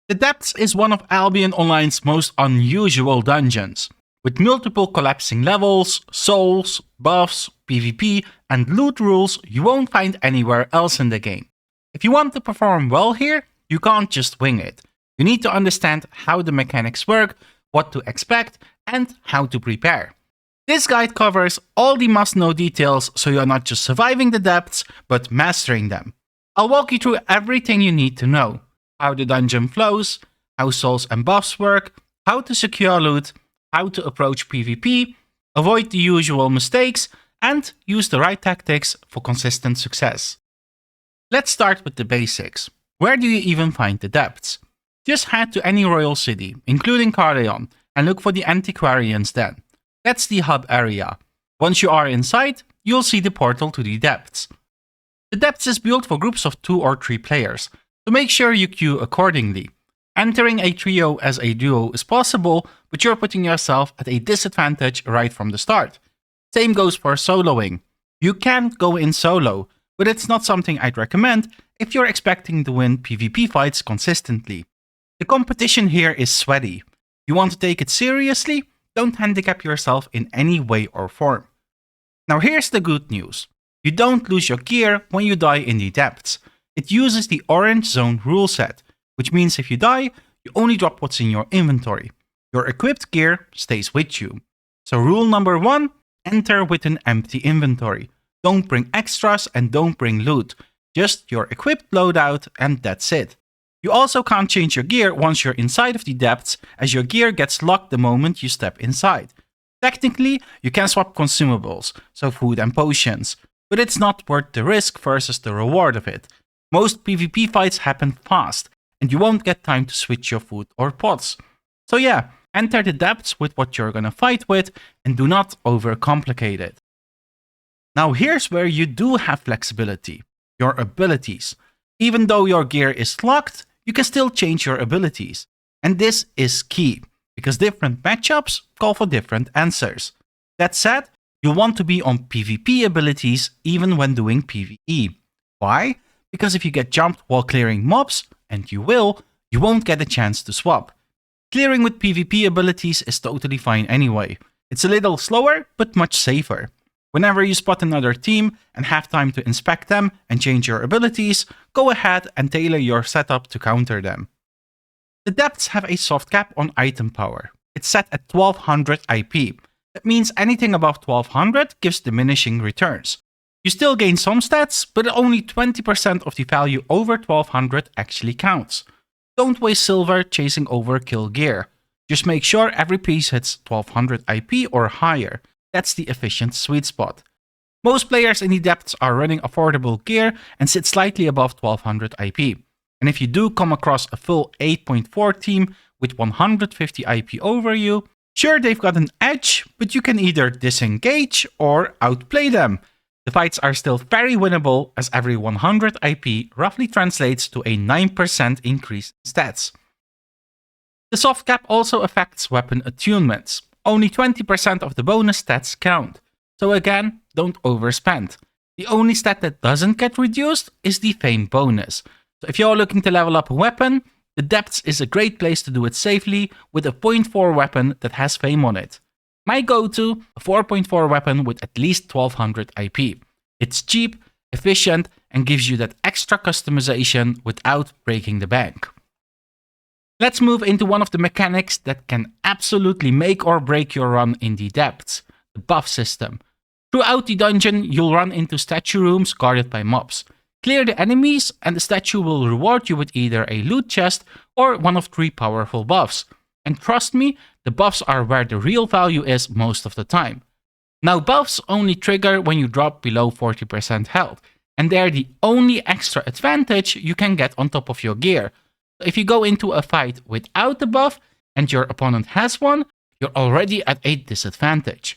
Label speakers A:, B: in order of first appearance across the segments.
A: The Depths is one of Albion Online's most unusual dungeons, with multiple collapsing levels, souls, buffs, PvP, and loot rules you won't find anywhere else in the game. If you want to perform well here, you can't just wing it. You need to understand how the mechanics work, what to expect, and how to prepare. This guide covers all the must-know details so you're not just surviving the depths, but mastering them. I'll walk you through everything you need to know. How the dungeon flows, how souls and buffs work, how to secure loot, how to approach PvP, avoid the usual mistakes, and use the right tactics for consistent success. Let's start with the basics. Where do you even find the depths? Just head to any royal city, including Carleon, and look for the Antiquarian's Den. That's the hub area. Once you are inside, you'll see the portal to the depths. The depths is built for groups of 2 or 3 players, so make sure you queue accordingly. Entering a trio as a duo is possible, but you're putting yourself at a disadvantage right from the start. Same goes for soloing. You can go in solo, but it's not something I'd recommend if you're expecting to win PvP fights consistently. The competition here is sweaty. You want to take it seriously? Don't handicap yourself in any way or form. Now here's the good news. You don't lose your gear when you die in the depths. It uses the orange zone rule set, which means if you die, you only drop what's in your inventory. Your equipped gear stays with you. So rule number 1, enter with an empty inventory. Don't bring extras and don't bring loot. Just your equipped loadout and that's it. You also can't change your gear once you're inside of the depths, as your gear gets locked the moment you step inside. Technically, you can swap consumables, so food and potions, but it's not worth the risk versus the reward of it. Most PvP fights happen fast, and you won't get time to switch your food or pots. So yeah, enter the depths with what you're gonna fight with, and do not overcomplicate it. Now here's where you do have flexibility, your abilities. Even though your gear is locked, you can still change your abilities. And this is key, because different matchups call for different answers. That said, you'll want to be on PvP abilities even when doing PvE. Why? Because if you get jumped while clearing mobs, and you will, you won't get a chance to swap. Clearing with PvP abilities is totally fine anyway. It's a little slower, but much safer. Whenever you spot another team and have time to inspect them and change your abilities, go ahead and tailor your setup to counter them. The depths have a soft cap on item power. It's set at 1200 IP. That means anything above 1200 gives diminishing returns. You still gain some stats, but only 20% of the value over 1200 actually counts. Don't waste silver chasing overkill gear. Just make sure every piece hits 1200 IP or higher. That's the efficient sweet spot. Most players in the depths are running affordable gear and sit slightly above 1200 IP. And if you do come across a full 8.4 team with 150 IP over you, sure, they've got an edge, but you can either disengage or outplay them. The fights are still very winnable, as every 100 IP roughly translates to a 9% increase in stats. The soft cap also affects weapon attunements. Only 20% of the bonus stats count. So again, don't overspend. The only stat that doesn't get reduced is the fame bonus. So if you're looking to level up a weapon, the depths is a great place to do it safely with a 0.4 weapon that has fame on it. My go-to, a 4.4 weapon with at least 1200 IP. It's cheap, efficient, and gives you that extra customization without breaking the bank. Let's move into one of the mechanics that can absolutely make or break your run in the depths, the buff system. Throughout the dungeon, you'll run into statue rooms guarded by mobs. Clear the enemies, and the statue will reward you with either a loot chest or one of 3 powerful buffs. And trust me, the buffs are where the real value is most of the time. Now buffs only trigger when you drop below 40% health, and they're the only extra advantage you can get on top of your gear. If you go into a fight without the buff and your opponent has one, you're already at a disadvantage.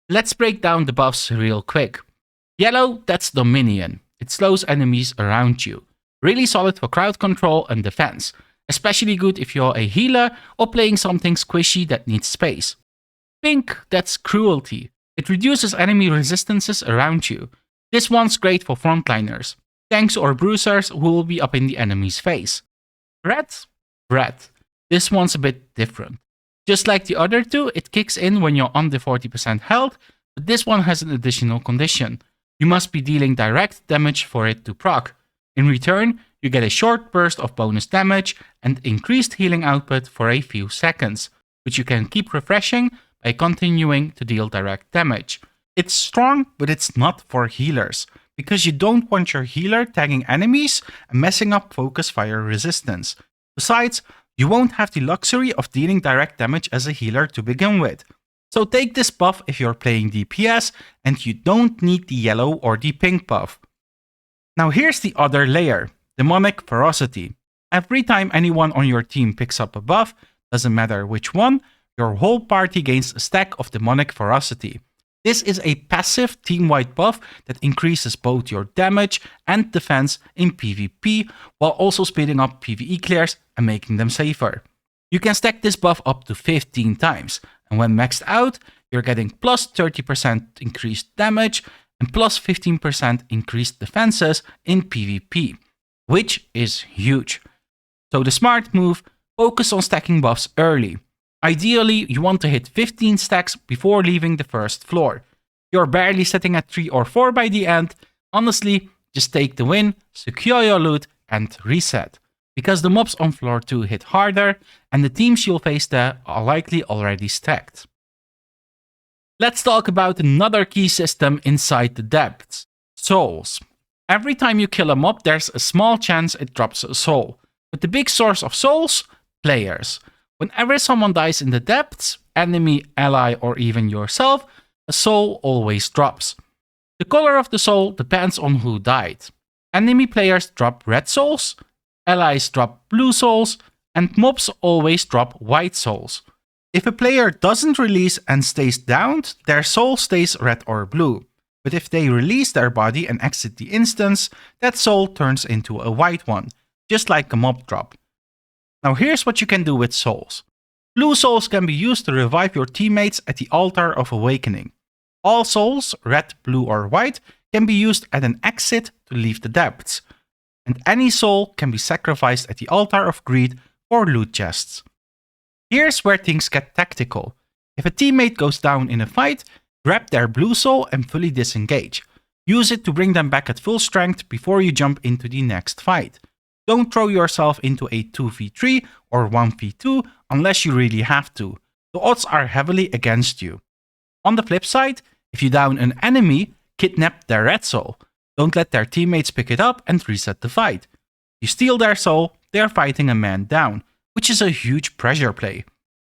A: Let's break down the buffs real quick. Yellow, that's Dominion. It slows enemies around you. Really solid for crowd control and defense. Especially good if you're a healer or playing something squishy that needs space. Pink, that's Cruelty. It reduces enemy resistances around you. This one's great for frontliners, tanks or bruisers who will be up in the enemy's face. Red, red. This one's a bit different. Just like the other two, it kicks in when you're under 40% health, but this one has an additional condition. You must be dealing direct damage for it to proc. In return, you get a short burst of bonus damage and increased healing output for a few seconds, which you can keep refreshing by continuing to deal direct damage. It's strong, but it's not for healers, because you don't want your healer tagging enemies and messing up focus fire resistance. Besides, you won't have the luxury of dealing direct damage as a healer to begin with. So take this buff if you're playing DPS and you don't need the yellow or the pink buff. Now here's the other layer, Demonic Ferocity. Every time anyone on your team picks up a buff, doesn't matter which one, your whole party gains a stack of Demonic Ferocity. This is a passive team-wide buff that increases both your damage and defense in PvP, while also speeding up PvE clears and making them safer. You can stack this buff up to 15 times, and when maxed out, you're getting plus 30% increased damage and plus 15% increased defenses in PvP, which is huge. So the smart move, focus on stacking buffs early. Ideally, you want to hit 15 stacks before leaving the first floor. You're barely sitting at 3 or 4 by the end. Honestly, just take the win, secure your loot, and reset. Because the mobs on floor 2 hit harder, and the teams you'll face there are likely already stacked. Let's talk about another key system inside the depths, souls. Every time you kill a mob, there's a small chance it drops a soul. But the big source of souls? Players. Whenever someone dies in the depths, enemy, ally, or even yourself, a soul always drops. The color of the soul depends on who died. Enemy players drop red souls, allies drop blue souls, and mobs always drop white souls. If a player doesn't release and stays downed, their soul stays red or blue. But if they release their body and exit the instance, that soul turns into a white one, just like a mob drop. Now here's what you can do with souls. Blue souls can be used to revive your teammates at the Altar of Awakening. All souls, red, blue or white, can be used at an exit to leave the depths. And any soul can be sacrificed at the Altar of Greed for loot chests. Here's where things get tactical. If a teammate goes down in a fight, grab their blue soul and fully disengage. Use it to bring them back at full strength before you jump into the next fight. Don't throw yourself into a 2v3 or 1v2 unless you really have to. The odds are heavily against you. On the flip side, if you down an enemy, kidnap their red soul. Don't let their teammates pick it up and reset the fight. You steal their soul, they are fighting a man down, which is a huge pressure play.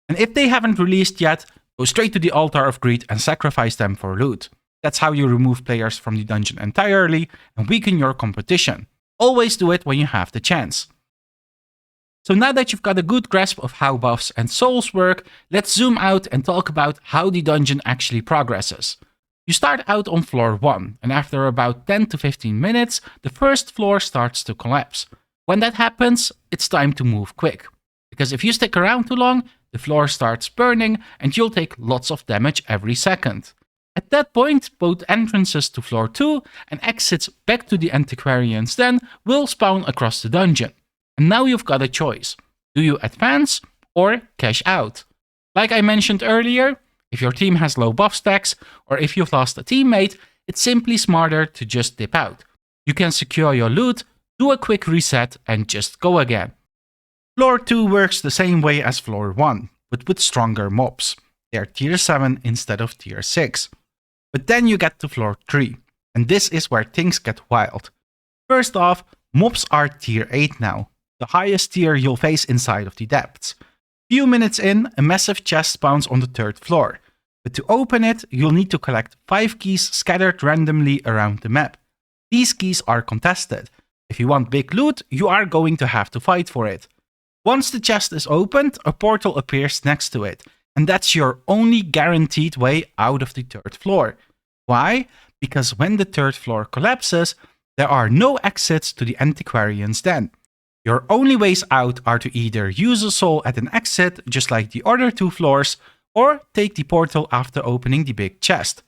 A: And if they haven't released yet, go straight to the Altar of Greed and sacrifice them for loot. That's how you remove players from the dungeon entirely and weaken your competition. Always do it when you have the chance. So now that you've got a good grasp of how buffs and souls work, let's zoom out and talk about how the dungeon actually progresses. You start out on floor 1, and after about 10 to 15 minutes, the first floor starts to collapse. When that happens, it's time to move quick. Because if you stick around too long, the floor starts burning and you'll take lots of damage every second. At that point, both entrances to floor 2 and exits back to the Antiquarian's Den will spawn across the dungeon. And now you've got a choice. Do you advance or cash out? Like I mentioned earlier, if your team has low buff stacks or if you've lost a teammate, it's simply smarter to just dip out. You can secure your loot, do a quick reset and just go again. Floor 2 works the same way as floor 1, but with stronger mobs. They're tier 7 instead of tier 6. But then you get to floor 3, and this is where things get wild. First off, mobs are tier 8 now, the highest tier you'll face inside of the depths. Few minutes in, a massive chest spawns on the 3rd floor, but to open it, you'll need to collect 5 keys scattered randomly around the map. These keys are contested. If you want big loot, you are going to have to fight for it. Once the chest is opened, a portal appears next to it, and that's your only guaranteed way out of the 3rd floor. Why? Because when the 3rd floor collapses, there are no exits to the Antiquarian's Den. Your only ways out are to either use a soul at an exit, just like the other 2 floors, or take the portal after opening the big chest.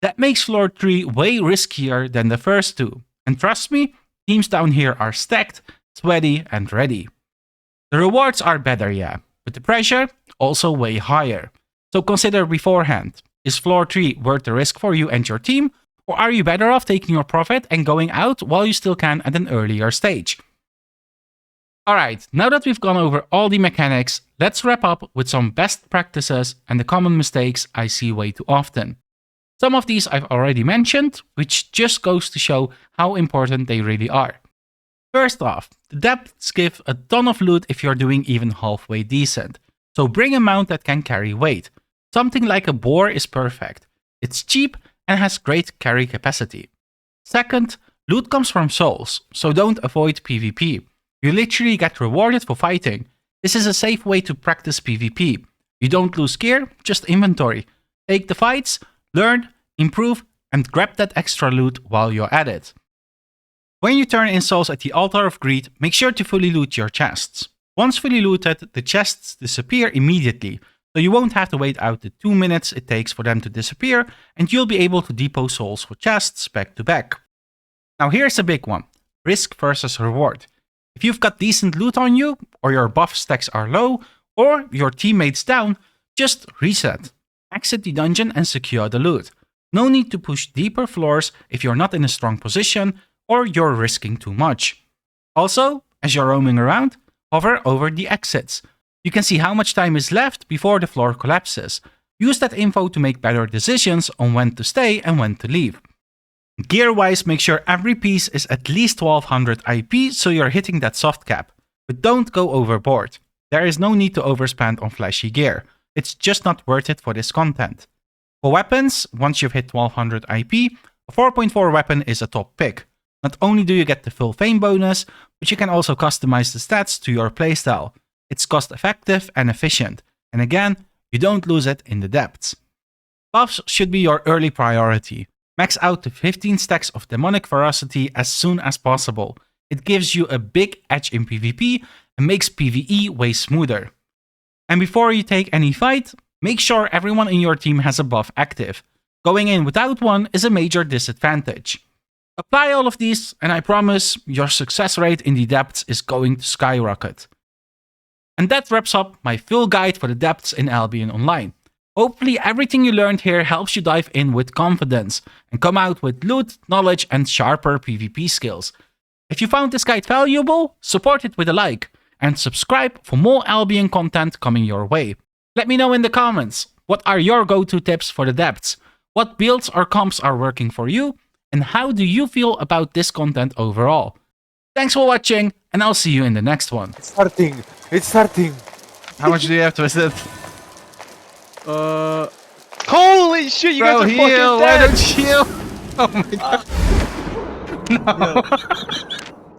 A: That makes floor 3 way riskier than the first 2, and trust me, teams down here are stacked, sweaty, and ready. The rewards are better, yeah, but the pressure also way higher. So consider beforehand. Is floor 3 worth the risk for you and your team? Or are you better off taking your profit and going out while you still can at an earlier stage? Alright, now that we've gone over all the mechanics, let's wrap up with some best practices and the common mistakes I see way too often. Some of these I've already mentioned, which just goes to show how important they really are. First off, the depths give a ton of loot if you're doing even halfway decent, so bring a mount that can carry weight. Something like a boar is perfect. It's cheap and has great carry capacity. Second, loot comes from souls, so don't avoid PvP. You literally get rewarded for fighting. This is a safe way to practice PvP. You don't lose gear, just inventory. Take the fights, learn, improve, and grab that extra loot while you're at it. When you turn in souls at the Altar of Greed, make sure to fully loot your chests. Once fully looted, the chests disappear immediately, so you won't have to wait out the 2 minutes it takes for them to disappear, and you'll be able to depot souls for chests back to back. Now here's a big one, risk versus reward. If you've got decent loot on you, or your buff stacks are low, or your teammates down, just reset. Exit the dungeon and secure the loot. No need to push deeper floors if you're not in a strong position, or you're risking too much. Also, as you're roaming around, hover over the exits. You can see how much time is left before the floor collapses. Use that info to make better decisions on when to stay and when to leave. Gear-wise, make sure every piece is at least 1200 IP so you're hitting that soft cap. But don't go overboard. There is no need to overspend on flashy gear. It's just not worth it for this content. For weapons, once you've hit 1200 IP, a 4.4 weapon is a top pick. Not only do you get the full fame bonus, but you can also customize the stats to your playstyle. It's cost effective and efficient, and again, you don't lose it in the depths. Buffs should be your early priority. Max out to 15 stacks of demonic ferocity as soon as possible. It gives you a big edge in PvP and makes PvE way smoother. And before you take any fight, make sure everyone in your team has a buff active. Going in without one is a major disadvantage. Apply all of these, and I promise your success rate in the depths is going to skyrocket. And that wraps up my full guide for the depths in Albion Online. Hopefully everything you learned here helps you dive in with confidence and come out with loot, knowledge, and sharper PvP skills. If you found this guide valuable, support it with a like, and subscribe for more Albion content coming your way. Let me know in the comments, what are your go-to tips for the depths? What builds or comps are working for you? And how do you feel about this content overall? Thanks for watching, and I'll see you in the next one.
B: It's starting! It's starting!
A: How much do you have twisted?
B: Holy shit, you guys are fucking dead!
A: Why don't you? Oh my god. No.